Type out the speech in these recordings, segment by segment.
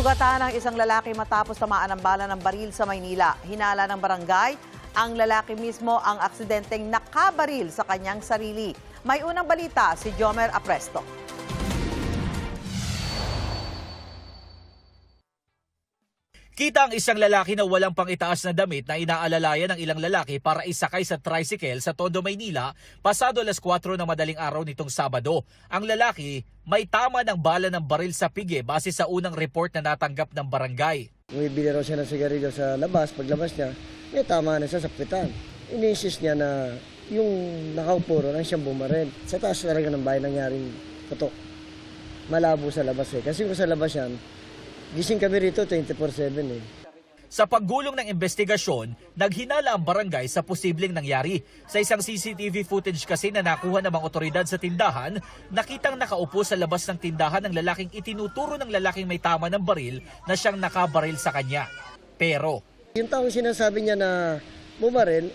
Nasugatan ang isang lalaki matapos tamaan ng bala ng baril sa Maynila. Hinala ng barangay, ang lalaki mismo ang aksidenteng nakabaril sa kanyang sarili. May unang balita si Jomer Apresto. Kita ang isang lalaki na walang pang-itaas na damit na inaalalayan ng ilang lalaki para isakay sa tricycle sa Tondo, Maynila pasado alas 4 ng madaling araw nitong Sabado. Ang lalaki may tama ng bala ng baril sa pigi base sa unang report na natanggap ng barangay. Bumibili raw siya ng sigarilyo sa labas. Paglabas niya, may tama na siya sa pitan. Ininsist niya na yung nakaupo ron ang siyang bumaril. Sa taas talaga ng bahay nangyaring putok. Malabo sa labas eh. Kasi kung sa labas yan, gising kami rito 24/7 eh. Sa paggulong ng investigasyon, naghinala ang barangay sa posibleng nangyari. Sa isang CCTV footage kasi na nakuha ng mga otoridad sa tindahan, nakitang nakaupo sa labas ng tindahan ng lalaking itinuturo ng lalaking may tama ng baril na siyang nakabaril sa kanya. Pero Yung taong sinasabi niya na bumaril,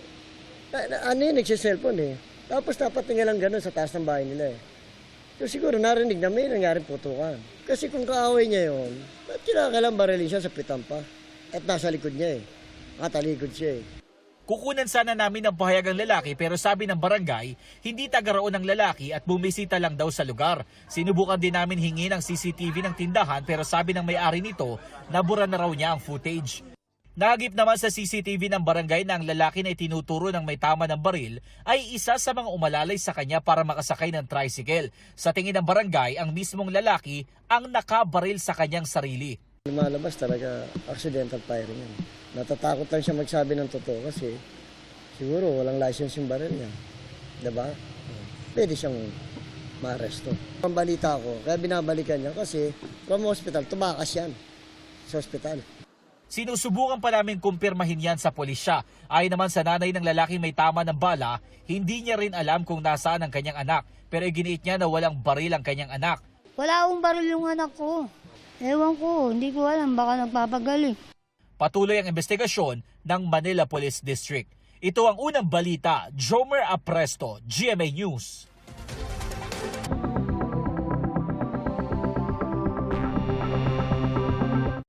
nagsiselfone eh. Tapos dapat nga lang gano'n sa taas ng bahay nila eh. So siguro narinig na may nangyaring putukan. Kasi kung kaaway niya yun, ba't kinakailang barilin siya sa pitan pa? At nasa likod niya eh. Nakatalikod siya eh. kukunan sana namin ng pahayag ang lalaki pero sabi ng barangay, hindi taga roon ng lalaki at bumisita lang daw sa lugar. Sinubukan din namin hingi ng CCTV ng tindahan pero sabi ng may-ari nito, nabura na raw niya ang footage. Nahagip naman sa CCTV ng barangay na ang lalaki na itinuturo ng may tama ng baril ay isa sa mga umalalay sa kanya para makasakay ng tricycle. Sa tingin ng barangay, ang mismong lalaki ang nakabaril sa kanyang sarili. Lumalabas talaga accidental firing yan. Natatakot lang siya magsabi ng totoo kasi siguro walang license yung baril niya. Diba? Pwede siyang maaresto. Ang balita ko, kaya binabalikan niya kasi from hospital, tumakas yan sa hospital. Sinusubukan pa namin kumpirmahin yan sa pulisya. Ayon naman sa nanay ng lalaki may tama ng bala, hindi niya rin alam kung nasaan ang kanyang anak. Pero iginiit niya na walang baril ang kanyang anak. Wala akong baril yung anak ko. Ewan ko, hindi ko alam, baka nagpapagali. Patuloy ang investigasyon ng Manila Police District. Ito ang unang balita, Jomer Apresto, GMA News.